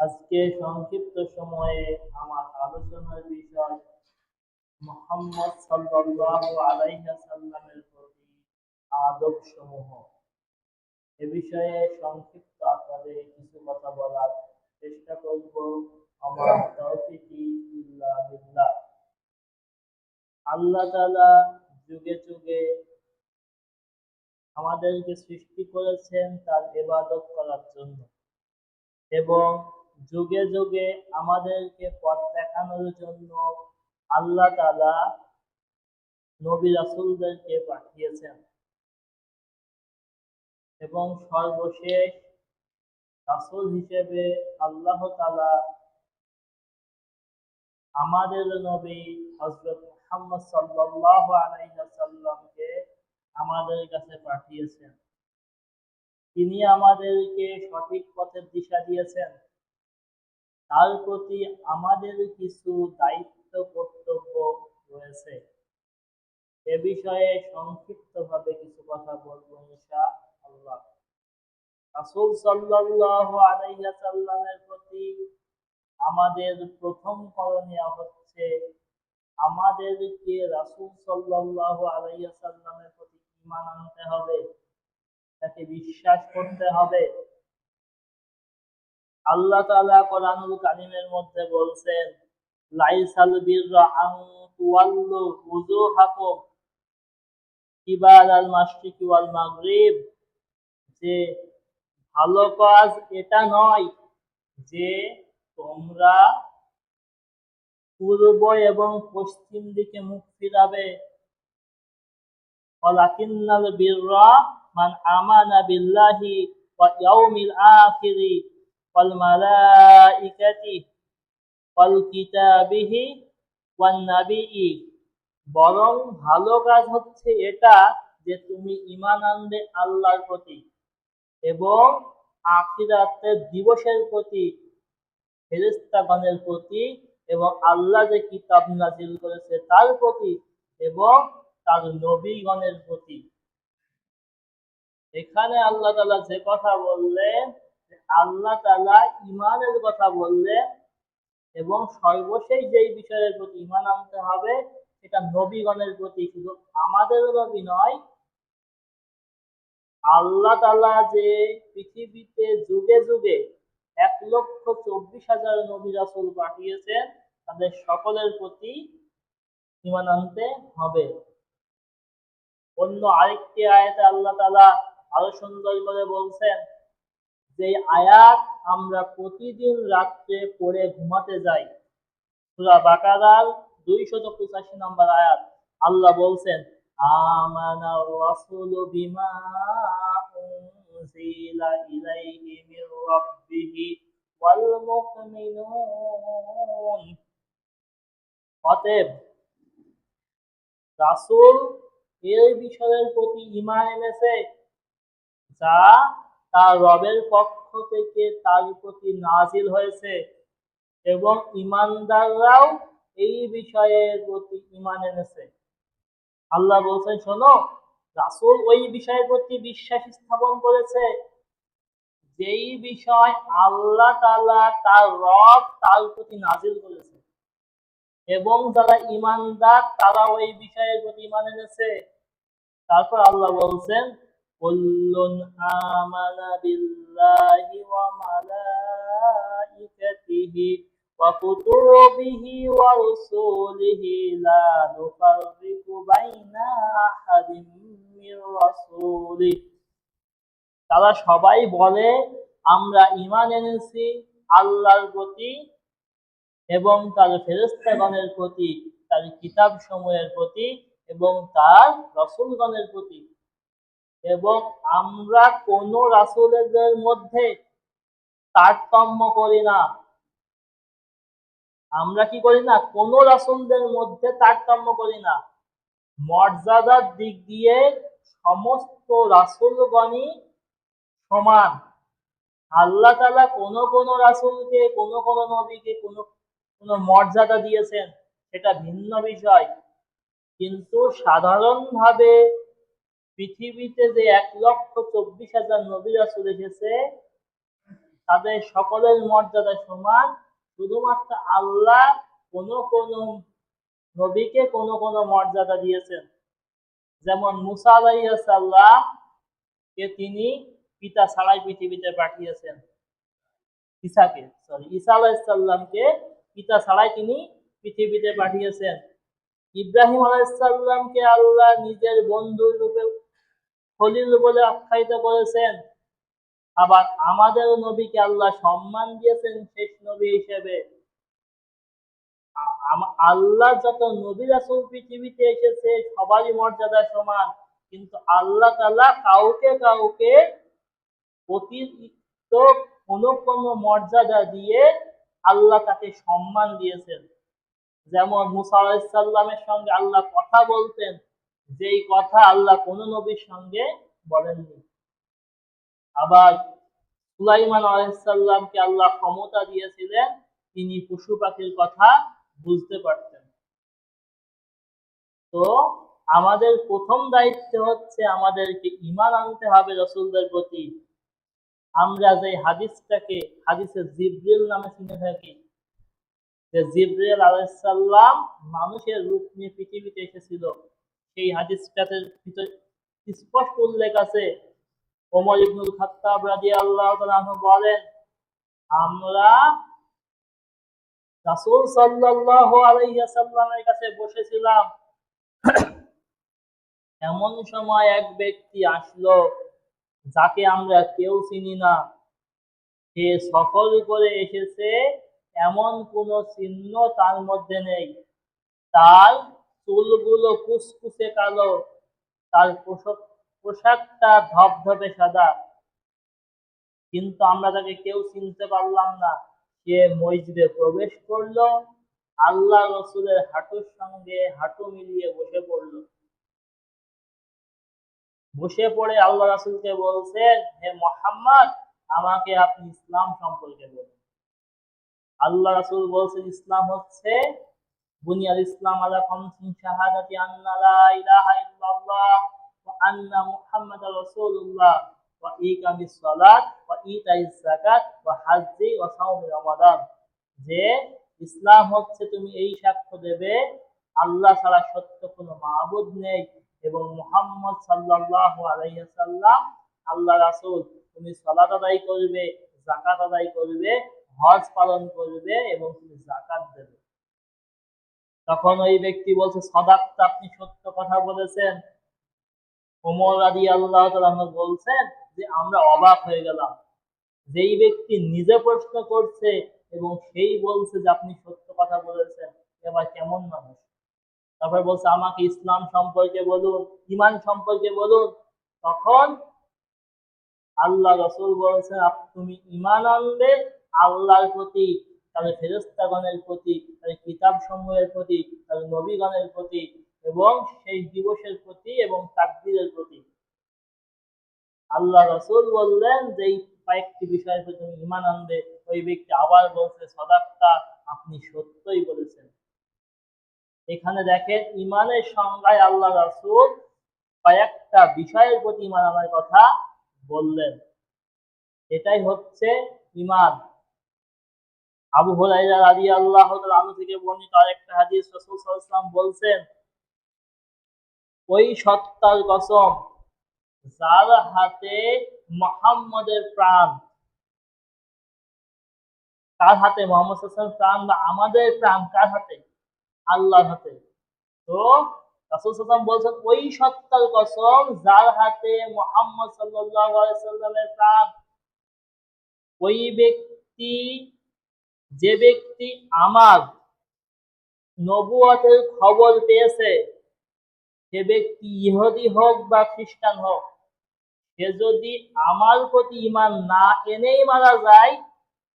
আজকে সংক্ষিপ্ত সময়ে আমার আলোচনার বিষয় মুহাম্মদ সাল্লাল্লাহু আলাইহি ওয়াসাল্লামের প্রতি আদব সমূহ। এ বিষয়ে সংক্ষিপ্ত আকারে কিছু কথা বলার চেষ্টা করব। আমার তাওফীকি ইল্লা বিল্লাহ। আল্লাহ তাআলা যুগে যুগে আমাদেরকে সৃষ্টি করেছেন তার ইবাদত করার জন্য এবং যুগে যুগে আমাদেরকে পথ দেখানোর জন্য আল্লাহ তাআলা নবী রাসূলদেরকে পাঠিয়েছেন এবং সর্বশেষ রাসূল হিসেবে আল্লাহ তাআলা আমাদের নবী হযরত মুহাম্মদ সাল্লাল্লাহু আলাইহি ওয়াসাল্লামকে আমাদের কাছে পাঠিয়েছেন। তিনি আমাদেরকে সঠিক পথের দিশা দিয়েছেন। তার প্রতি আমাদের কিছু দায়িত্ব কর্তব্য রয়েছে। এ বিষয়ে সংক্ষিপ্তভাবে কিছু কথা বলবো ইনশাআল্লাহ। রাসূল সাল্লাল্লাহু আলাইহি ওয়াসাল্লামের প্রতি আমাদের প্রথম করণীয় হচ্ছে আমাদেরকে রাসূল সাল্লাল্লাহু আলাইহি ওয়াসাল্লামের প্রতি ঈমান আনতে হবে, তাকে বিশ্বাস করতে হবে। আল্লাহ তাআলা কোরআনুল কারীমের মধ্যে বলছেন, লাইসাল বিররা আন তুওয়াল্লু উজুহাকুম কিবালাল মাশরিকি ওয়াল মাগরিব, যে ভালো কাজ এটা নয় যে তোমরা পূর্ব এবং পশ্চিম দিকে মুখ ফিরাবে। ওয়ালাকিন্নাল বিররা মান আমানা বিল্লাহি ওয়া ইয়াউমিল আখিরি ওয়াল মালাইকাতি ওয়াল কিতাবিহি ওয়ান নাবিয়্যি, বরং ভালো কাজ হচ্ছে এটা যে তুমি ঈমান আনবে আল্লাহর প্রতি এবং আখিরাতের দিবসের প্রতি, ফেরেশতাগণের প্রতি এবং আল্লাহ যে কিতাব নাযিল করেছে তার প্রতি এবং তার নবীগণের প্রতি। এখানে আল্লাহ তাআলা যে কথা বললেন, আল্লাহ তাআলা ঈমানের কথা বললেন এবং সর্বশেষ যেই বিষয়ের প্রতি ঈমান আনতে হবে সেটা নবীগণের প্রতি। শুধু আমাদের নবী নয়, আল্লাহ তাআলা যে পৃথিবীতে যুগে যুগে 1,24,000 নবী রাসূল পাঠিয়েছেন তাদের সকলের প্রতি ঈমান আনতে হবে। অন্য আরেকটি আয়াতে আল্লাহ তাআলা আরো সুন্দর করে বলছেন, যে আয়াত আমরা প্রতিদিন রাত্রে পড়ে ঘুমাতে যাই। সূরা বাকারার 285 নম্বর আয়াত। আল্লাহ বলছেন, আমানার রাসূলু বিমা উনজিলা ইলাইহি মির রাব্বিহি ওয়াল মুমিনুন। অতএব রাসূল এই বিষয়ের প্রতি ঈমান এনেছে যা তার রবের পক্ষ থেকে তার প্রতি নাজিল হয়েছে এবং ঈমানদাররাও এই বিষয়ের প্রতি ঈমান এনেছে। আল্লাহ বলছেন, শোনো, রাসূল ওই বিষয়ের প্রতি বিশ্বাস স্থাপন করেছে যেই বিষয় আল্লাহ তাআলা তার রব তার প্রতি নাজিল করেছে এবং যারা ঈমানদার তারা ওই বিষয়ের প্রতি ঈমান এনেছে। তারপর আল্লাহ বলছেন, কুল্লুন আমানা বিল্লাহি ওয়া মালাইকাতিহি ওয়া কুতুবিহি ওয়া রুসুলিহি লা নুফাররিকু বাইনা আহাদিম মির রাসূলিহি। তারা সবাই বলে, আমরা ঈমান এনেছি আল্লাহর প্রতি এবং তার ফেরেশতাগণের প্রতি, তার কিতাব সমূহের প্রতি এবং তার রাসূলগণের প্রতি, এবং আমরা কোন রাসূলদের মধ্যে তারতম্য করি না। আমরা কি করি না? কোন রাসূলদের মধ্যে তারতম্য করি না। মর্যাদার দিক দিয়ে সমস্ত রাসূলগণই সমান। আল্লাহ তাআলা কোন কোন রাসূলকে, কোন কোন নবীকে কোন কোন মর্যাদা দিয়েছেন সেটা ভিন্ন বিষয়, কিন্তু সাধারণভাবে পৃথিবীতে যে 1,24,000 নবী রাসূল এসেছে তাদের সকলের মর্যাদা সমান, শুধুমাত্র আল্লাহ কোন কোন নবীকে কোন কোন মর্যাদা দিয়েছেন। যেমন মুসা আলাইহিস সালাম কে তিনি পিতা ছাড়াই পৃথিবীতে পাঠিয়েছেন। ঈসা আলাইহিস সালামকে পিতা ছাড়াই তিনি পৃথিবীতে পাঠিয়েছেন। ইব্রাহিম আলাইহিস সালামকে আল্লাহ নিজের বন্ধুর রূপে খলিল বলে আখ্যায়িত করেছেন। আবার আমাদের নবীকে আল্লাহ সম্মান দিয়েছেন শেষ নবী হিসেবে। আল্লাহ যত নবী রাসূল পৃথিবীতে এসেছে সবারই মর্যাদা সমান, কিন্তু আল্লাহ তাআলা কাউকে কাউকে অতিরিক্ত কোন মর্যাদা দিয়ে আল্লাহ তাকে সম্মান দিয়েছেন। যেমন মুসা আলাইহিস সালামের সঙ্গে আল্লাহ কথা বলতেন, যেই কথা আল্লাহ কোন নবীর সঙ্গে বলেননি। আবার সুলাইমান আলাইহিস সালামকে আল্লাহ ক্ষমতা দিয়েছিলেন, তিনি পশু পাখির কথা বুঝতে পারতেন। তো আমাদের প্রথম দায়িত্ব হচ্ছে আমাদেরকে ঈমান আনতে হবে রাসূলদের প্রতি। আমরা যে হাদিসটাকে হাদিসে জিবরিল নামে চিনে থাকি, যে জিবরিল আলাইহিস সালাম মানুষের রূপ নিয়ে পৃথিবীতে এসেছিল, সেই হাদিসটাতে স্পষ্ট উল্লেখ আছে। ওমর ইবনুল খাত্তাব রাদিয়াল্লাহু তাআলা আনহু বলেন, আমরা রাসূল সাল্লাল্লাহু আলাইহি ওয়াসাল্লামের কাছে বসেছিলাম, এমন সময় এক ব্যক্তি আসলো যাকে আমরা কেউ চিনি না। সে সফর করে এসেছে, এমন কোন চিহ্ন তার মধ্যে নেই। তার চুলগুলো কুচকুচে কালো, তার পোশাকটা ধবধবে সাদা, কিন্তু আমরা তাকে কেউ চিনতে পারলাম না। সে মসজিদে প্রবেশ করলো, আল্লাহ রাসূলের হাঁটুর সঙ্গে হাঁটু মিলিয়ে বসে পড়ল। বসে পড়ে আল্লাহ রাসূলকে বলছেন, হে মুহাম্মদ, আমাকে আপনি ইসলাম সম্পর্কে বলুন। আল্লাহ রাসূল বলছেন, ইসলাম হচ্ছে বুনিয়াল ইসলাম আলা খামসিন শাহাদাতি আন্না লা ইলাহা ইল্লাল্লাহ ওয়া আন্না মুহাম্মাদার রাসূলুল্লাহ ওয়া ইকামিস সালাত ওয়া ইতাইজ যাকাত ওয়া হাজ্জি ওয়া সাওমি রমাদান। যে ইসলাম হচ্ছে তুমি এই সাক্ষ্য দেবে আল্লাহ ছাড়া সত্য কোনো মাবুদ নেই এবং মুহাম্মদ সাল্লাল্লাহু আলাইহি ওয়াসাল্লাম আল্লাহর রাসূল। তুমি সালাত আদায় করবে, যাকাত আদায় করবে, হজ পালন করবে এবং তুমি যাকাত দেবে। তখন ওই ব্যক্তি বলছে, সাদাক্তা, আপনি সত্য কথা বলেছেন। ওমর রাদিয়াল্লাহু তাআলা বলছেন যে আমরা অবাক হয়ে গেলাম, যেই ব্যক্তি নিজে প্রশ্ন করছে এবং সেই বলছে যে আপনি সত্য কথা বলেছেন, এবার কেমন মানুষ। তারপর বলছে, আমাকে ইসলাম সম্পর্কে বলুন, ঈমান সম্পর্কে বলুন। তখন আল্লাহ রাসূল বলছেন, তুমি ঈমান আনবে আল্লাহর প্রতি, তাদের ফেরেশতাগণের প্রতি, তাদের কিতাব সমূহের প্রতি, তাদের নবীগণের প্রতি এবং সেই দিবসের প্রতি এবং তাকদীরের প্রতি। আল্লাহ রাসূল বললেন যে এই কয়েকটি বিষয়ের প্রতি তুমি ঈমান আনবে। ওই ব্যক্তি আবার বলছে, সাদাক্তা, আপনি সত্যই বলেছেন। এখানে দেখেন, ঈমানের সংজ্ঞায় আল্লাহ রাসূল কয়েকটা বিষয়ের প্রতি ঈমান আনার কথা বললেন। এটাই হচ্ছে ঈমান। আবু হুরায়রা রাদিয়াল্লাহু তাআলা আনহু থেকে বর্ণিত আরেকটা হাদিস, রাসূল সাল্লাল্লাহু আলাইহি ওয়াসাল্লাম বলছেন, ওই সত্তার কসম যার হাতে মুহাম্মদের প্রাণ, কার হাতে? মুহাম্মদ সাল্লাল্লাহু আলাইহি ওয়াসাল্লাম প্রাণ বা আমাদের প্রাণ কার হাতে? আল্লাহর হাতে। তো রাসূল সাল্লাল্লাহু আলাইহি ওয়াসাল্লাম বলছেন, ওই সত্তার কসম যার হাতে মুহাম্মদ সাল্লাল্লাহু আলাইহি ওয়াসাল্লামের প্রাণ, ওই ব্যক্তি, যে ব্যক্তি আমার নবুয়তের খবর পেয়েছে, সে ব্যক্তি ইহুদি হোক বা খ্রিস্টান হোক, সে যদি আমার প্রতি ঈমান না এনেই মারা যায়,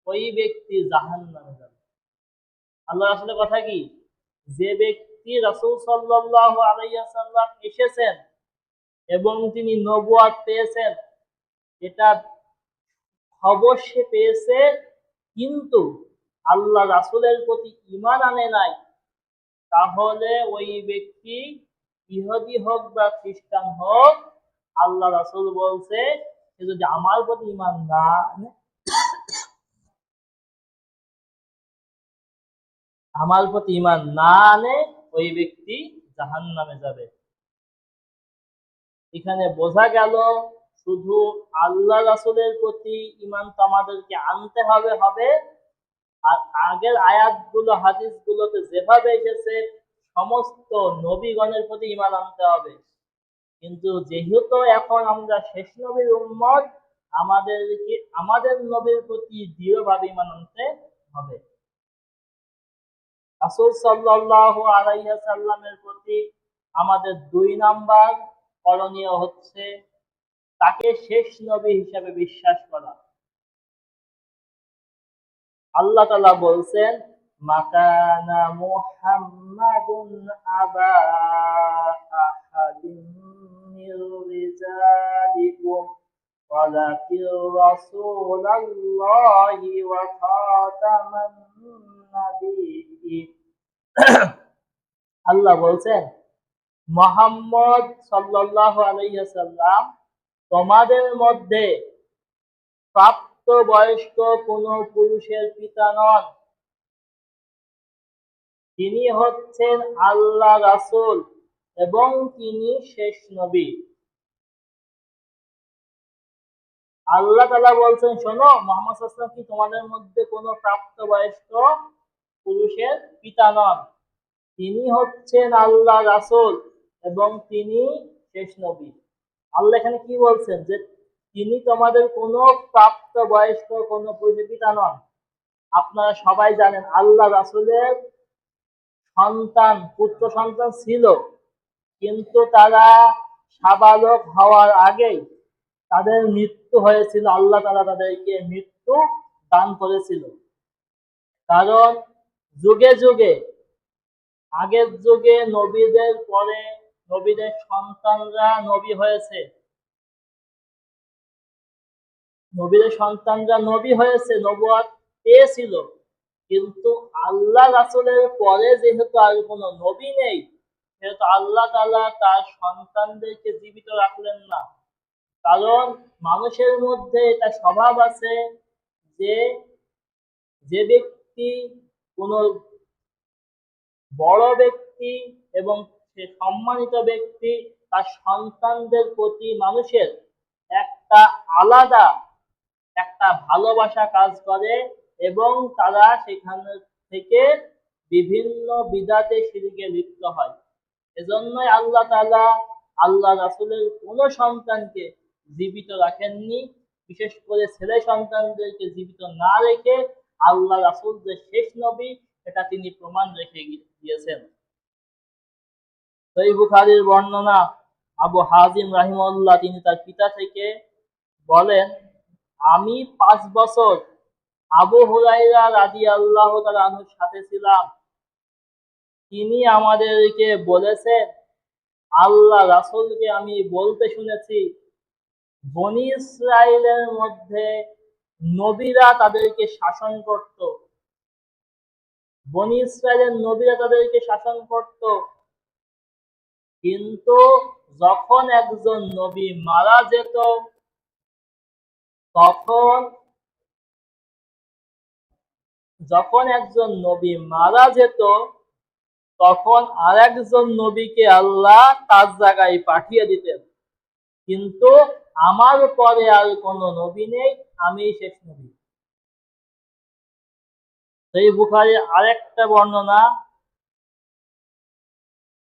ওই ব্যক্তি জাহান্নামে যাবে। আল্লাহ রাসূলের কথা কি? যে ব্যক্তি রাসূল সাল্লাল্লাহু আলাইহি ওয়াসাল্লাম এসেছেন এবং তিনি নবুয়ত পেয়েছেন, এটা খবর সে পেয়েছে, কিন্তু আল্লাহ রাসূলের প্রতি ঈমান আনে নাই, তাহলে ওই ব্যক্তি ইহুদি হোক বা খ্রিস্টান হোক, আল্লাহ রাসূল বলছে সে যদি আমার প্রতি ঈমান না আনে আমার প্রতি ঈমান না আনে ওই ব্যক্তি জাহান্নামে যাবে। এখানে বোঝা গেল শুধু আল্লাহ রাসূলের প্রতি ঈমান তো আমাদেরকে আনতে হবে। আর আগের আয়াতগুলো হাদিসগুলোতে যেভাবে এসেছে সমস্ত নবীগণের প্রতি ঈমান আনতে হবে। কিন্তু যেহেতু এখন আমরা শেষ নবীর উম্মত, আমাদেরকে আমাদের নবীর প্রতি দৃঢ়ভাবে ঈমান আনতে হবে। রাসূল সাল্লাল্লাহু আলাইহি ওয়াসাল্লামের প্রতি আমাদের ২ নাম্বার করণীয় হচ্ছে তাকে শেষ নবী হিসেবে বিশ্বাস করা। আল্লাহ তাআলা বলছেন, মাকানা মুহাম্মাদুন আবা আহাদিন মির রিজালিকুম ওয়ালাকিন রাসূলুল্লাহি ওয়া খাতামান নাবিয়্যিন। আল্লাহ বলছেন, মুহাম্মদ সাল্লাল্লাহু আলাইহি ওয়াসাল্লাম তোমাদের মধ্যে প্রাপ্তবয়স্ক কোন পুরুষের পিতা নন, তিনি হচ্ছেন আল্লাহ রাসূল এবং তিনি শেষ নবী। আল্লাহ তাআলা বলছেন, শোনো মুহাম্মদ সাল্লাল্লাহু আলাইহি ওয়াসাল্লাম কি তোমাদের মধ্যে কোন প্রাপ্তবয়স্ক পুরুষের পিতা নন, তিনি হচ্ছেন আল্লাহ রাসূল এবং তিনি শেষ নবী। আল্লাহ এখানে কি বলছেন যে তিনি তোমাদের কোন প্রাপ্তবয়স্ক কোন পুরুষের পিতা নন। আপনারা সবাই জানেন আল্লাহ রাসূলের সন্তান পুত্র সন্তান ছিল, কিন্তু তারা সাবালক হওয়ার আগেই তাদের মৃত্যু হয়েছিল। আল্লাহ তাআলা তাদেরকে মৃত্যু দান করেছিল। কারণ যুগে যুগে আগের যুগে নবীদের পরে নবীদের সন্তানরা নবী হয়েছে, নবুয়ত পেয়েছিল, কিন্তু আল্লাহ রাসূলের পরে যেহেতু আর কোনো নবী নেই, সেহেতু আল্লাহ তাআলা তার সন্তানদেরকে জীবিত রাখলেন না। কারণ মানুষের মধ্যে এটা স্বভাব আছে যে যে ব্যক্তি কোনো বড় ব্যক্তি এবং সে সম্মানিত ব্যক্তি, তার সন্তানদের প্রতি মানুষের একটা আলাদা একটা ভালোবাসা কাজ করে এবং তারা সেখান থেকে বিভিন্ন বিদআতে শিরকে লিপ্ত হয়। এজন্যই আল্লাহ তাআলা আল্লাহ রাসূলের কোন সন্তানকে জীবিত রাখেননি, বিশেষ করে ছেলে সন্তানদেরকে জীবিত না রেখে আল্লাহ রাসূল যে শেষ নবী এটা তিনি প্রমাণ রেখে গিয়েছেন। সহিহ বুখারীর বর্ণনা, আবু হাজিম রাহিমাহুল্লাহ তিনি তার পিতা থেকে বলেন, আমি ৫ বছর আবু হুরায়রা রাদিয়াল্লাহু তাআলা আনহুর সাথে ছিলাম। তিনি আমাদেরকে বলেছেন, আল্লাহ রাসূলকে আমি বলতে শুনেছি, বনী ইসরাইলের মধ্যে নবীরা তাদেরকে শাসন করত। বনী ইসরাইলের নবীরা তাদেরকে শাসন করত, কিন্তু যখন একজন নবী মারা যেত তখন তখন আরেকজন নবীকে আল্লাহ তার জায়গায় পাঠিয়ে দিতেন, কিন্তু আমার পরে আর কোনো নবী নেই, আমি শেষ নবী। সহিহ বুখারীর আরেকটা বর্ণনা,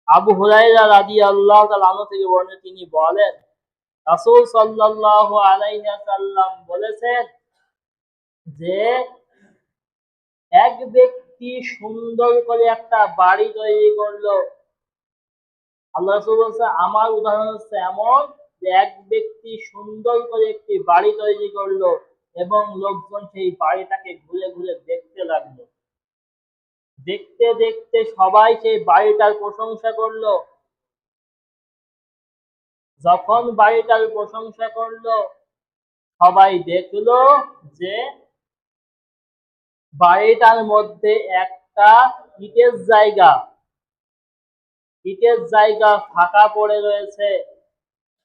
আবু হুরায়রা রাদিয়াল্লাহু তাআলা আনহু থেকে বর্ণিত, তিনি বলেন, রাসূল সাল্লাল্লাহু আলাইহি ওয়াসাল্লাম বলেছেন যে এক ব্যক্তি সুন্দর করে একটা বাড়ি তৈরি করলো। আল্লাহ রাসূল বলছে, আমার উদাহরণ হচ্ছে এমন যে এক ব্যক্তি সুন্দর করে একটি বাড়ি তৈরি করলো এবং লোকজন সেই বাড়িটাকে ঘুরে ঘুরে দেখতে লাগলো। দেখতে দেখতে সবাই সেই বাড়িটার প্রশংসা করলো। যখন বাড়িটার প্রশংসা করলো, সবাই দেখলো যে বাড়িটার মধ্যে একটা ইটের জায়গা ফাঁকা পড়ে রয়েছে।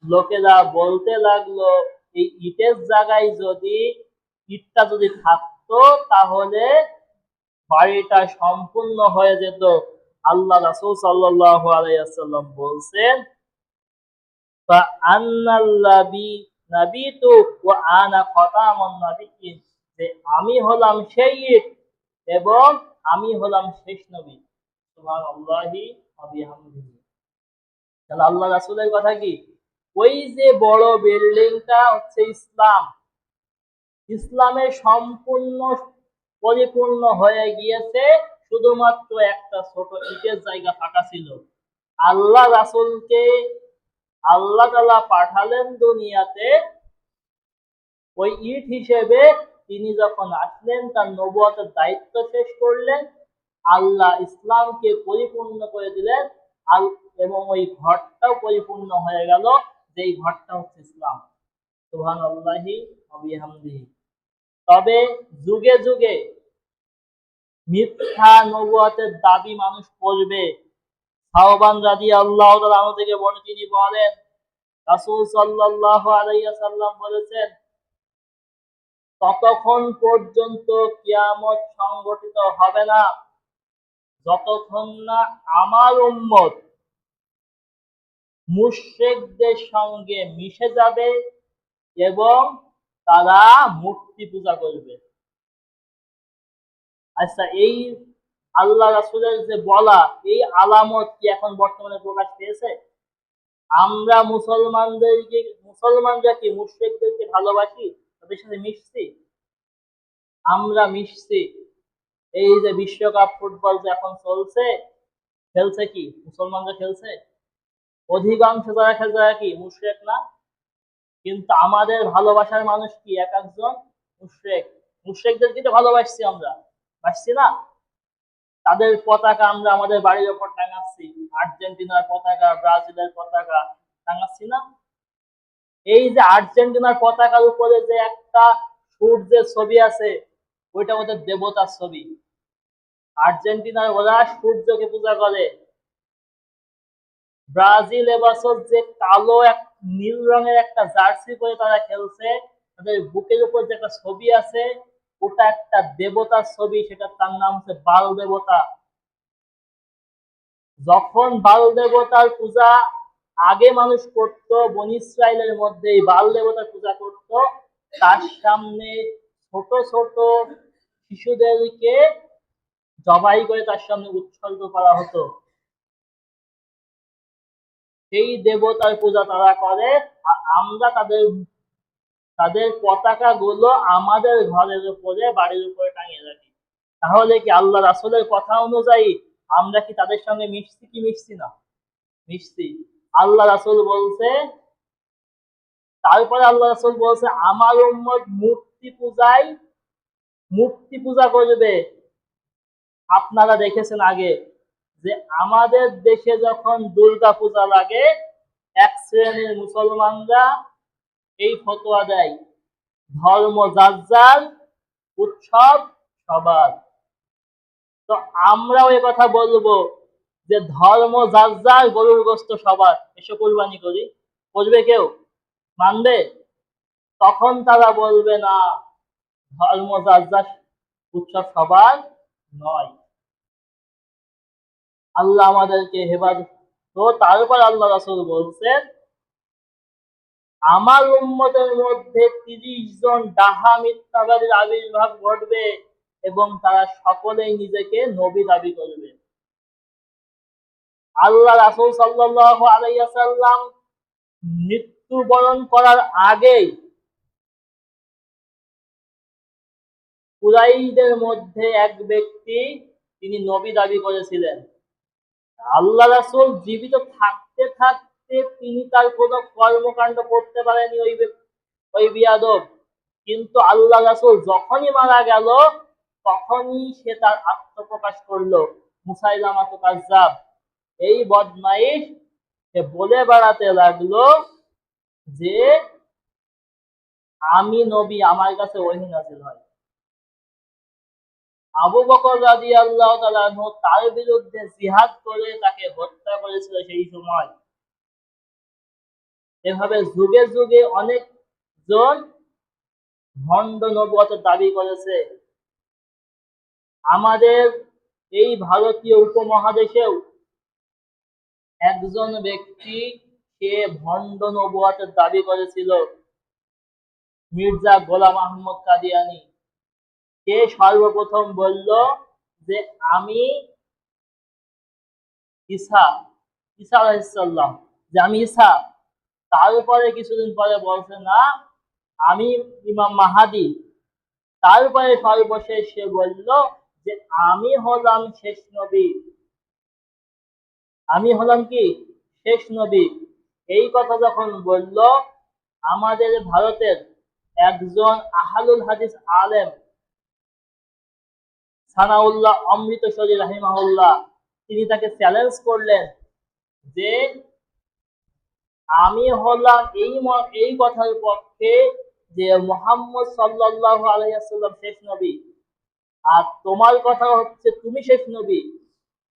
লোকেরা বলতে লাগলো, এই ইটের জায়গায় যদি ইটটা যদি থাকতো তাহলে বাড়িটা সম্পূর্ণ হয়ে যেত। আল্লাহ রাসূল সাল্লাল্লাহু আলাইহি ওয়াসাল্লাম বলছেন, নাবিতু ওয়া আনা খাতামুন নাবিয়্যিন, যে আমি হলাম সেই ঈদ এবং আমি হলাম শেষ নবী। সুবহানাল্লাহি ওয়া বিহামদিহি। তাহলে আল্লাহ রাসূলের কথা কি, ওই যে বড় বিল্ডিংটা হচ্ছে ইসলাম, ইসলামের সম্পূর্ণ পরিপূর্ণ হয়ে গিয়েছে, শুধুমাত্র একটা ছোট ইটের জায়গা ফাঁকা ছিল। আল্লাহ রাসূলকে আল্লাহ তাআলা পাঠালেন দুনিয়াতে ওই ইট হিসেবে। তিনি যখন আসলেন, তার নবুয়তের দায়িত্ব শেষ করলেন, আল্লাহ ইসলামকে পরিপূর্ণ করে দিলেন, এবং ওই ঘরটাও পরিপূর্ণ হয়ে গেল, যেই ঘরটা হচ্ছে ইসলাম। সুবহানাল্লাহি ওয়া বিহামদিহি। তবে যুগে যুগে মিথ্যা নবুয়তের দাবি মানুষ করবে। সাওবান রাদিয়াল্লাহু তাআলা আনহু থেকে বর্ণিত, তিনি বলেন, রাসূল সাল্লাল্লাহু আলাইহি ওয়াসাল্লাম বলেছেন, ততক্ষণ পর্যন্ত কিয়ামত সংঘটিত হবে না যতক্ষণ না আমার উম্মত মুশরিকদের সঙ্গে মিশে যাবে এবং তারা মূর্তি পূজা করবে। আচ্ছা, এই আল্লাহ রাসূলের যে বলা এই আলামত কি এখন বর্তমানে প্রকাশ পেয়েছে? আমরা মুসলমানরা কি মুশরিকদেরকে ভালোবাসি, তাদের সাথে মিশছি? আমরা মিশছি। এই যে বিশ্বকাপ ফুটবল যে এখন চলছে, খেলছে কি মুসলমানরা? খেলছে। অধিকাংশ যারা খেলছে তারা কি মুশরিক না? কিন্তু আমাদের ভালোবাসার মানুষ কি এক একজন মুশরিক। মুশরিকদেরকে তো ভালোবাসছি আমরা, বাসছি না? তাদের পতাকা আমরা আমাদের বাড়ির ওপর টাঙাচ্ছি, আর্জেন্টিনার পতাকা, ব্রাজিলের পতাকা টাঙাচ্ছি না? এই যে আর্জেন্টিনার পতাকার উপরে যে একটা সূর্যের ছবি আছে, ওইটা ওদের দেবতার ছবি। আর্জেন্টিনার ওরা সূর্যকে পূজা করে। ব্রাজিল এবছর যে কালো এক নীল রঙের একটা জার্সি পরে তারা খেলছে, তাদের বুকের উপর যে একটা ছবি আছে, ওটা একটা দেবতার ছবি, সেটা তার নাম হচ্ছে বাল দেবতা। যখন বাল দেবতার পূজা আগে মানুষ করত, বনী ইসরাইলের মধ্যে এই বাল দেবতার পূজা করত, তার সামনে ছোট ছোট শিশুদেরকে জবাই করে তার সামনে উৎসর্গ করা হতো। সেই দেবতার পূজা তারা করে, আর আমরা তাদের তাদের পতাকা গুলো আমাদের ঘরের উপরে, বাড়ির উপরে টাঙিয়ে রাখি। তাহলে কি আল্লাহ রাসূলের কথা অনুযায়ী আমরা কি তাদের সঙ্গে মিশছি কি মিশছি না? মিশছি। আল্লাহ রাসূল বলছে, তারপরে আল্লাহ রাসূল বলছে, আমার উম্মত মূর্তি পূজা করবে। আপনারা দেখেছেন আগে যে আমাদের দেশে যখন দুর্গা পূজা লাগে, এক শ্রেণীর মুসলমানরা এই ফতোয়া দেয়, ধর্ম যার যার, উৎসব সবার। তো আমরাও এ কথা বলবো যে ধর্ম যার যার, গরুর গোস্ত সবার, এসে কোরবানি করি। করবে কেউ? মানবে? তখন তারা বলবে না, ধর্ম যার যার, উৎসব সবার নয়। আল্লাহ আমাদেরকে হেফাজত। তো তারপর আল্লাহ রাসূল বলছেন, আমার উম্মতের মধ্যে ৩০ জন ডাহা মিথ্যাবাদীর আবির্ভাব ঘটবে এবং তারা সকলেই নিজেকে নবী দাবি করবে। আল্লাহ রাসূল সাল্লাল্লাহু আলাইহি ওয়াসাল্লাম মৃত্যুবরণ করার আগেই কুরাইশদের মধ্যে এক ব্যক্তি, তিনি নবী দাবি করেছিলেন। আল্লাহ রাসূল জীবিত থাকতে থাকতে তিনি তার কোনো কর্মকাণ্ড করতে পারেনি ওই বিয়াদব। কিন্তু আল্লাহ রাসূল যখনই মারা গেল, তখনই সে তার আত্মপ্রকাশ করলো। মুসাইলামাতুল কাজ্জাব, এই বদমাইশ, সে বলে বেড়াতে লাগলো যে আমি নবী, আমার কাছে ওহী নাযিল হয়। আবু বকর রাদিয়াল্লাহু তাআলা আনহু তার বিরুদ্ধে জিহাদ করে তাকে হত্যা করেছিল সেই সময়। এভাবে যুগে যুগে অনেক জন ভণ্ড নবুয়তের দাবি করেছে। আমাদের এই ভারতীয় উপমহাদেশেও একজন ব্যক্তি, সে ভণ্ড নবুয়তের দাবি করেছিল, মির্জা গোলাম আহমদ কাদিয়ানী। সে সর্বপ্রথম বলল যে আমি ঈসা ঈসা আলাইহিসসালাম, যে আমি ঈসা। তারপরে কিছুদিন পরে বলছে না, আমি ইমাম মাহাদি। তারপরে সর্বশেষ সে বলল যে আমি হলাম শেষ নবী, আমি হলাম কি শেষ নবী। এই কথা যখন বলল, আমাদের ভারতের একজন আহলুল হাদিস আলেম সানাউল্লাহ অমৃতসরী রাহিমাহুল্লাহ, তিনি তাকে চ্যালেঞ্জ করলেন যে আমি হলাম এই কথার পক্ষে যে মুহাম্মদ সাল্লাল্লাহু আলাইহি ওয়াসাল্লাম শেষ নবী, আর তোমার কথা হচ্ছে তুমি শেষ নবী।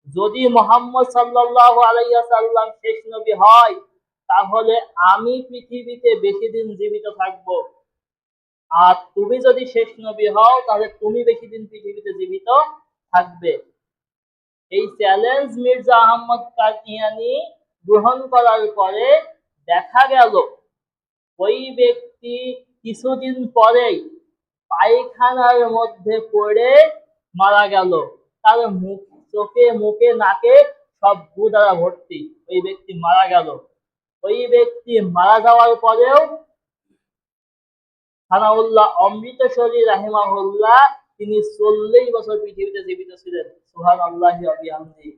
যদি মুহাম্মদ সাল্লাল্লাহু আলাইহি ওয়াসাল্লাম শেষ নবী হয়, তাহলে আমি পৃথিবীতে বেশি দিন জীবিত থাকব, আর তুমি যদি শেষ নবী হও, তাহলে তুমি বেশি দিন পৃথিবীতে জীবিত থাকবে। এই চ্যালেঞ্জ মির্জা আহমদ কাদিয়ানী গ্রহণ করার পরে দেখা গেল ওই ব্যক্তি কিছুদিন পরেই পায়খানার মধ্যে পড়ে মারা গেল। তার মুখে নাকে সব গু দ্বারা ভর্তি। ওই ব্যক্তি মারা গেল। ওই ব্যক্তি মারা যাওয়ার পরেও সানাউল্লাহ অমৃতসরী রাহিমাহুল্লাহ তিনি 40 বছর পৃথিবীতে জীবিত ছিলেন। সুবহানাল্লাহি ওয়া বিহামদিহি।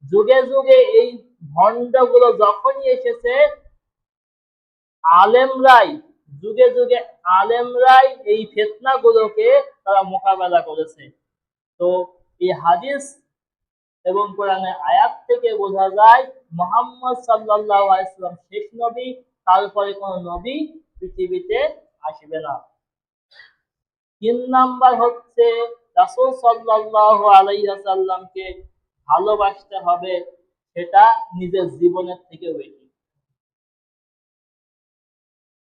যুগে যুগে এই ভণ্ডগুলো যখনই এসেছে, আলেমরাই যুগে যুগে আলেমরাই এই ফিতনাগুলোকে তারা মোকাবেলা করেছে। তো এই হাদিস এবং কোরআনের আয়াত থেকে বোঝা যায় মুহাম্মদ সাল্লাল্লাহু আলাইহি ওয়াসাল্লাম শেষ নবী, তারপরে কোন নবী পৃথিবীতে আসবে না। 3 নাম্বার হচ্ছে রাসূল সাল্লাল্লাহু আলাইহি ওয়াসাল্লামকে ভালোবাসতে হবে, সেটা নিজের জীবনের থেকে বেশি।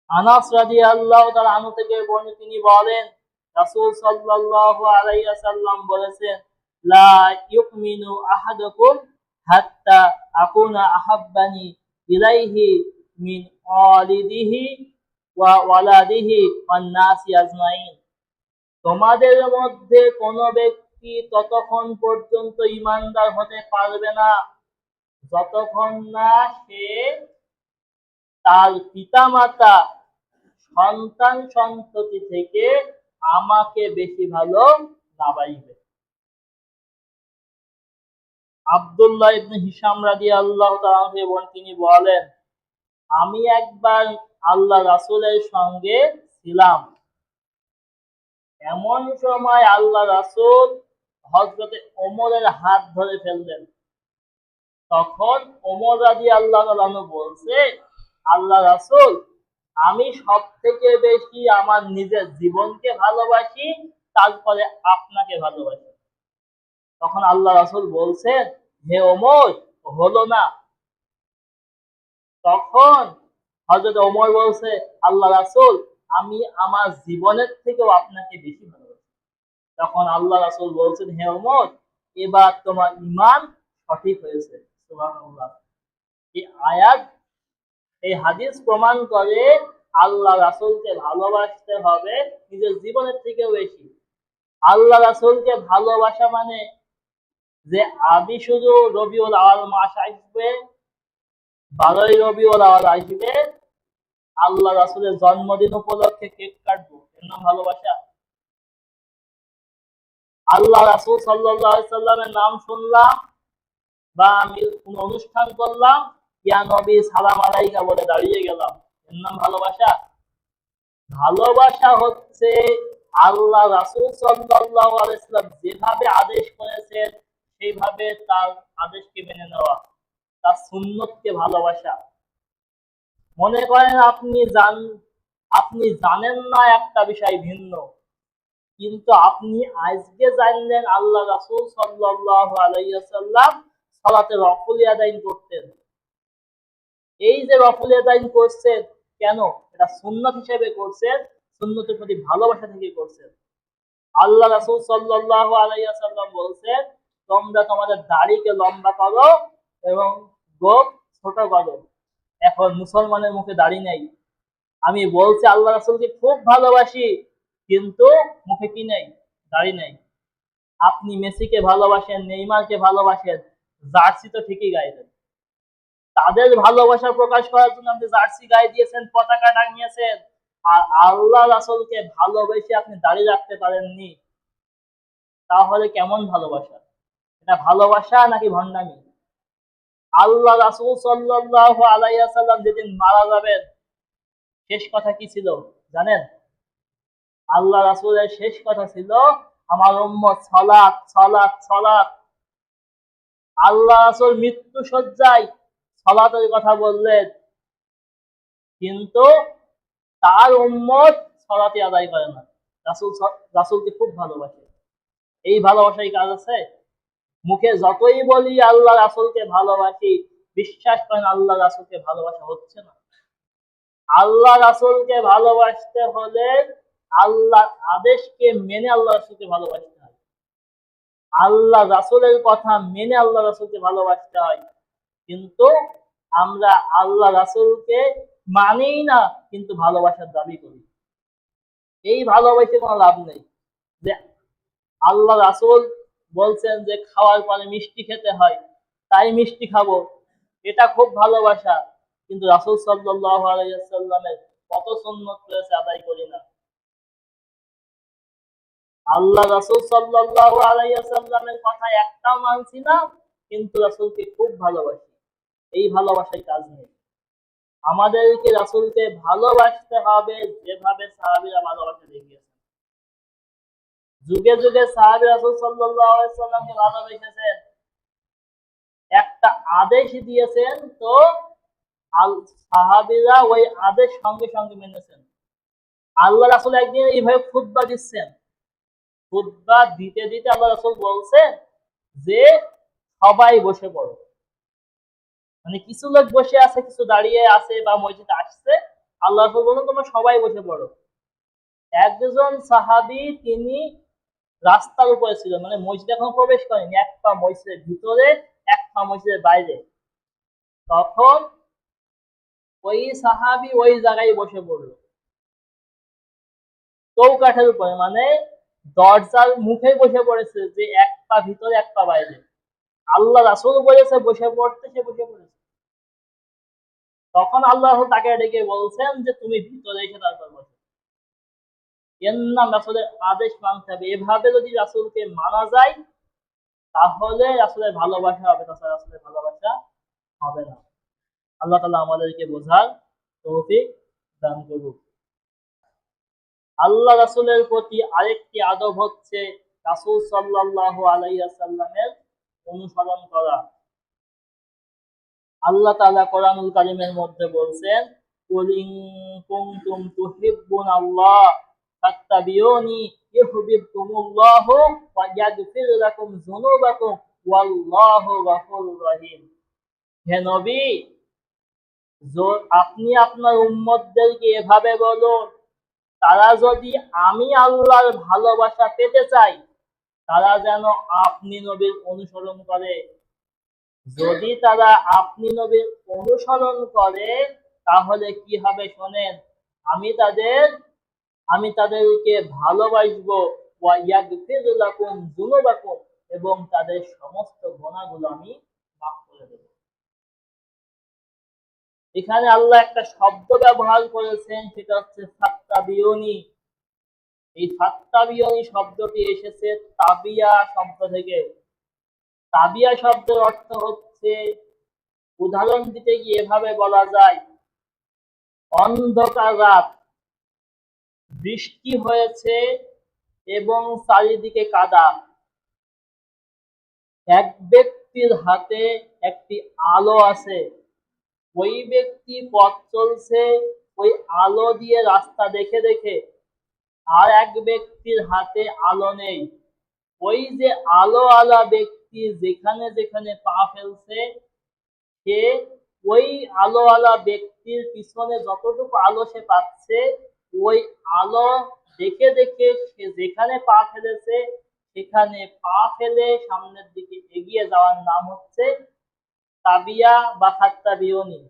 আনাস রাদিয়াল্লাহু তাআলা আনহু থেকে বর্ণিত, তিনি বলেন রাসূল সাল্লাল্লাহু আলাইহি ওয়াসাল্লাম বলেছেন, লা ইউমিনু আহাদুকুম হাত্তা আকুনা আহাব্বানি ইলাইহি মিন ওয়ালিদিহি ওয়া ওয়ালাদিহি ওয়ান নাসি আজমাইন। তোমাদের মধ্যে কোন ব্যক্তি ততক্ষণ পর্যন্ত ঈমানদার হতে পারবে না যতক্ষণ না সে তার পিতামাতা, সন্তান সন্ততি থেকে আমাকে বেশি ভালো না বাসবে। আব্দুল্লাহ ইবনে হিশাম রাদিয়াল্লাহু তাআলা তিনি বলেন, আমি একবার আল্লাহ রাসূলের সঙ্গে ছিলাম। এমন সময় আল্লাহ রাসূল হযরতে ওমরের হাত ধরে ফেললেন। তখন ওমর রাদিয়াল্লাহু তাআলা বলছে, আল্লাহ রাসূল, আমি সব থেকে বেশি আমার নিজের জীবনকে ভালোবাসি, তারপরে আপনাকে ভালোবাসি। তখন আল্লাহ রাসূল বলছেন, হে ওমর, হলো না। তখন হযরত ওমর বলছে, আল্লাহ রাসূল, আমি আমার জীবনের থেকেও আপনাকে বেশি ভালোবাসি। তখন আল্লাহ রাসূল বলছেন, হে ওমর, এবার তোমার ঈমান সঠিক হয়েছে। সুবহানাল্লাহ। এই আয়াত, এই হাদিস প্রমাণ করে আল্লাহ রাসূলকে ভালোবাসতে হবে নিজের জীবনের থেকেও বেশি। আল্লাহ রাসূলকে ভালোবাসা মানে যে আমি শুধু রবিউল আউয়াল মাস আসবে, 12ই রবিউল আউয়াল আসবে, আল্লাহ রাসূলের জন্মদিন উপলক্ষে কেক কাটবো, এর নাম ভালোবাসা? আল্লাহ রাসূল সাল্লাল্লাহু আলাইহি সাল্লামের নাম শুনলাম বা আমি কোন অনুষ্ঠান করলাম, ইয়া নবী সালাম আলাইকা বলে দাঁড়িয়ে গেলাম, এর নাম ভালোবাসা? ভালোবাসা হচ্ছে আল্লাহ রাসূল সাল্লাল্লাহু আলাইহি ওয়াসাল্লাম যেভাবে আদেশ করেছেন সেইভাবে তার আদেশকে মেনে নেওয়া, তার সুন্নতকে ভালোবাসা। মনে করেন আপনি জানেন না একটা বিষয় ভিন্ন, কিন্তু আপনি আজকে জানলেন আল্লাহ রাসূল সাল্লাল্লাহু আলাইহি ওয়াসাল্লাম সালাতে নফল আদায় করতেন। এই যে নফল আদায় করছেন, কেন? এটা সুন্নাত হিসেবে করছেন, সুন্নতের প্রতি ভালোবাসা থেকে করছেন। আল্লাহ রাসূল সাল্লাল্লাহু আলাইহি ওয়াসাল্লাম বলছেন, তোমরা তোমাদের দাড়িকে লম্বা করো এবং গোঁফ ছোট করো। এখন মুসলমানের মুখে দাড়ি নেই, আমি বলছি আল্লাহ রাসূলকে খুব ভালোবাসি, কিন্তু মুখে কি নেই? দাড়ি নেই। আপনি মেসিকে ভালোবাসেন, নেইমারকে ভালোবাসেন, জার্সি তো ঠিকই গায়ে দেন। তাদের ভালোবাসা প্রকাশ করার জন্য আপনি জার্সি গায়ে দিয়েছেন, পতাকা টাঙিয়েছেন, আর আল্লাহ রাসূলকে ভালোবেসে আপনি দাড়ি রাখতে পারেননি। তাহলে কেমন ভালোবাসা? এটা ভালোবাসা নাকি ভণ্ডামি? আল্লাহ রাসূল সাল্লাল্লাহু আলাইহি ওয়াসাল্লাম যেদিন মারা যাবেন, শেষ কথা কি ছিল জানেন? আল্লাহ রাসূলের শেষ কথা ছিল, আমার উম্মত সালাত সালাত সালাত। আল্লাহ রাসূল মৃত্যু শয্যায় সালাতের কথা বললেন, কিন্তু তার উম্মত সালাতই আদায় করে না। রাসূলকে খুব ভালোবাসে। এই ভালোবাসায় কাজ আছে? মুখে যতই বলি আল্লাহ রাসূলকে ভালোবাসি, বিশ্বাস করেন আল্লাহ রাসূলকে ভালোবাসা হচ্ছে না। আল্লাহ রাসূলকে ভালোবাসতে হলে আল্লাহর আদেশকে মেনে আল্লাহ রাসূলকে ভালোবাসতে হয়। আল্লাহ রাসূলের কথা মেনে আল্লাহ রাসূলকে ভালোবাসতে হয়। কিন্তু আমরা আল্লাহ রাসূলকে মানিই না, কিন্তু ভালোবাসার দাবি করি। এই ভালোবাসে কোনো লাভ নেই। যে আল্লাহ রাসূল বলছেন যে খাওয়ার পরে মিষ্টি খেতে হয়, তাই মিষ্টি খাবো, এটা খুব ভালোবাসা। কিন্তু রাসূল সাল্লাল্লাহু আলাইহি ওয়াসাল্লামের কত সুন্নত রয়েছে আদায় করি না। আল্লাহ রাসূল সাল্লাল্লাহু আলাইহি ওয়াসাল্লামের কথা একটাও মানছি না, কিন্তু রাসূলকে খুব ভালোবাসি। এই ভালোবাসায় কাজ নেই। আমাদেরকে রাসূলকে ভালোবাসতে হবে যেভাবে সাহাবীরা ভালোবাসা দেখিয়েছেন। যুগে যুগে সাহাবী রাসূল সাল্লাল্লাহু আলাইহি ওয়াসাল্লামকে ভালোবেসেছেন, একটা আদেশ দিয়েছেন, তো সাহাবীরা ওই আদেশ সঙ্গে সঙ্গে মেনেছেন। আল্লাহ রাসূল একদিন এইভাবে খুতবা দিচ্ছেন, খুতবা দিতে দিতে আল্লাহ রাসূল বলছেন যে সবাই বসে পড়ো। মানে কিছু লোক বসে আছে, কিছু দাঁড়িয়ে আছে বা মসজিদে আসছে, আল্লাহ রাসূল বললেন তোমরা সবাই বসে পড়ো। একজন সাহাবী তিনি রাস্তার উপরে ছিল, মানে মসজিদে এখন প্রবেশ করেনি, এক পা মসজিদের ভিতরে, এক পা মসজিদের বাইরে। তখন ওই সাহাবী ওই জায়গায় বসে পড়লো, চৌকাঠের উপরে, মানে দরজার মুখে বসে পড়েছে, যে এক পা ভিতরে এক পা বাইরে। আল্লাহ রাসূল বলেছে বসে পড়তে, সে বসে পড়েছে। তখন আল্লাহ তাকে ডেকে বলছেন যে তুমি ভিতরে এসে তারপর বসো। এর নাম রাসূলের আদেশ মানতে হবে। এভাবে যদি রাসূলকে মানা যায়, তাহলে রাসূলের ভালোবাসা হবে, তাছাড়া রাসূলের ভালোবাসা হবে না। আল্লাহ তাআলা আমাদেরকে বোঝার তৌফিক দান করুক। আল্লাহ রাসূলের প্রতি আরেকটি আদব হচ্ছে রাসূল সাল্লাল্লাহু আলাইহি ওয়াসাল্লামের অনুসরণ করা। আল্লাহ তাআলা কোরআনুল কারীমের মধ্যে বলছেন, কুল ইন কুনতুম তুহিব্বুনাল্লাহ ফাত্তাবিউনি ইউহিব্বুকুমুল্লাহু ওয়া ইয়াগফির লাকুম যুনুবাকুম ওয়াল্লাহু গফুরুর রহিম। হে নবী, আপনি আপনার উম্মতদেরকে এভাবে বলুন, তারা যদি আমি আল্লাহর ভালোবাসা পেতে চায়, তারা যেন আপনি নবীর অনুসরণ করে। যদি তারা আপনি নবীর অনুসরণ করে, তাহলে কি হবে শোনেন, আমি তাদেরকে ভালোবাসবো, ওয়া ইয়াগফির লাকুম যুনুবাকুম, এবং তাদের সমস্ত গুনাহগুলো আমি মাফ করে দেব। এখানে আল্লাহ একটা শব্দ ব্যবহার করেছেন, সেটা হচ্ছে ফাত্তাবিউনি। এই ফাত্তাবিউনি শব্দটি এসেছে তাবিয়া শব্দ থেকে। তাবিয়া শব্দের অর্থ হচ্ছে, উদাহরণ দিতে গিয়ে এভাবে বলা যায়, অন্ধকার রাত, বৃষ্টি হয়েছে এবং চারিদিকে কাদা, এক ব্যক্তির হাতে একটি আলো আছে, ওই ব্যক্তি পথ চলছে ওই আলো দিয়ে রাস্তা দেখে দেখে, আর এক ব্যক্তির হাতে আলো নেই। ওই যে আলোওয়ালা ব্যক্তি যেখানে যেখানে পা ফেলছে, সে ওই আলোওয়ালা ব্যক্তির পিছনে যতটুকু আলো সে পাচ্ছে, ওই আলো দেখে দেখে সে যেখানে পা ফেলেছে সেখানে পা ফেলে সামনের দিকে এগিয়ে যাওয়ার নাম হচ্ছে তাবিয়া বা ফাত্তাবিউনি।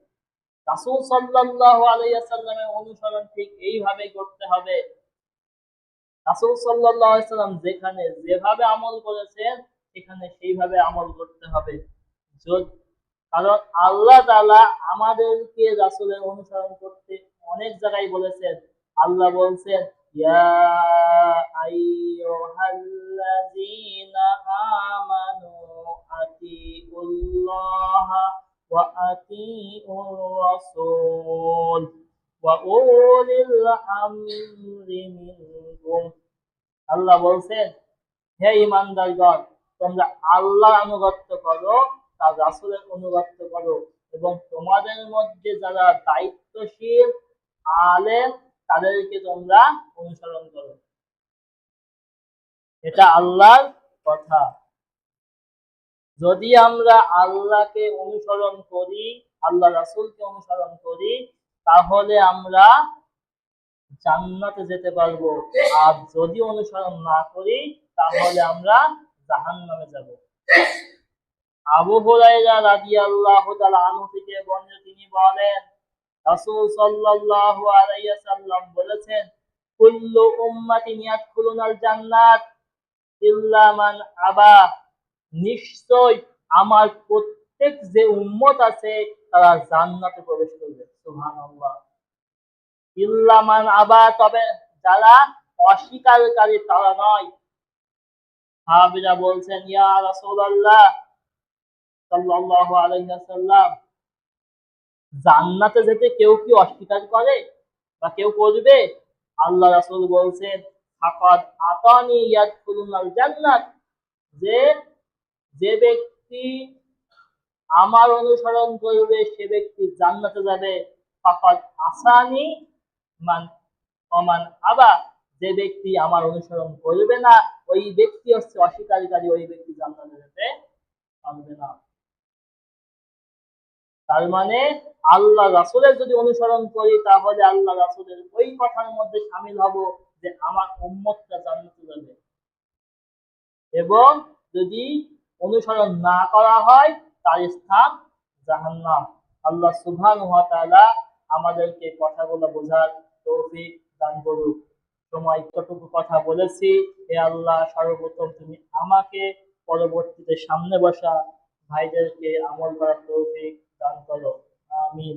রাসূল সাল্লাল্লাহু আলাইহি ওয়াসাল্লামের অনুসরণ ঠিক এইভাবেই করতে হবে। রাসূল সাল্লাল্লাহু আলাইহি ওয়াসাল্লাম যেখানে যেভাবে আমল করেছেন সেখানে সেইভাবে আমল করতে হবে। কারণ আল্লাহ তাআলা আমাদেরকে রাসূলের অনুসরণ করতে অনেক জায়গায় বলেছেন। আল্লাহ বলছেন, ইয়া আইয়ুহাল্লাযীনা আমানু আতিউল্লাহা ওয়া আতিউর রাসূল ওয়া উলিল আমরি মিনকুম। আল্লাহ বলছেন, হে ঈমানদারগণ, তোমরা আল্লাহর আনুগত্য করো, তার রাসূলের অনুগত্য করো এবং তোমাদের মধ্যে যারা দায়িত্বশীল আলেম তাদেরকে তোমরা অনুসরণ করো। এটা আল্লাহর কথা। যদি আমরা আল্লাহকে অনুসরণ করি, আল্লাহ রাসূলকে অনুসরণ করি, তাহলে আমরা জান্নাতে যেতে পারবো। আর যদি অনুসরণ না করি তাহলে আমরা জাহান্নামে যাব। আবু হুরায়রা রাদিয়াল্লাহু তাআলা আনহু থেকে বর্ণিত, তিনি বলেন রাসূল সাল্লাল্লাহু আলাইহি ওয়াসাল্লাম বলেছেন, কুল্লু উম্মাতিন ইয়াদখুলুনাল জান্নাত ইল্লা মান আবা। নিশ্চয় আমার প্রত্যেক যে উম্মত আছে তারা জান্নাতে প্রবেশ করবে। সুবহানাল্লাহ। ইল্লা মান আবা, তবে যারা অস্বীকারী তারা নয়। সাহাবীরা বলছেন, ইয়া রাসূলুল্লাহ সাল্লাল্লাহু আলাইহি ওয়াসাল্লাম, জান্নাতে যেতে কেউ কি অস্বীকার করে বা কেউ করবে? আল্লাহ রাসূল বলছেন, ফাকাদ আতানি ইয়াদখুলুনাল জান্নাত, যে যে ব্যক্তি আমার অনুসরণ করবে সে ব্যক্তি জান্নাতে যাবে। ফাকাদ আসানি মান ওমান আবা, যে ব্যক্তি আমার অনুসরণ করবে না ওই ব্যক্তি হচ্ছে অস্বীকারী, ওই ব্যক্তি জান্নাতে যেতে পারবে না। তার মানে আল্লাহ রাসূলের যদি অনুসরণ করি তাহলে আল্লাহ রাসূলের ওই কথার মধ্যে শামিল হব যে আমার উম্মতটা জান্নাতে যাবে। এবং যদি অনুসরণ না করা হয় তার স্থান জাহান্নাম। আল্লাহ সুবহানাহু ওয়া তাআলা আমাদেরকে কথাগুলো বোঝার তৌফিক দান করুক। সময় যতটুকু কথা বলেছি, হে আল্লাহ, সর্বপ্রথম তুমি আমাকে, পরবর্তীতে সামনে বসা ভাইদেরকে আমল করার তৌফিক দান করো। আমিন।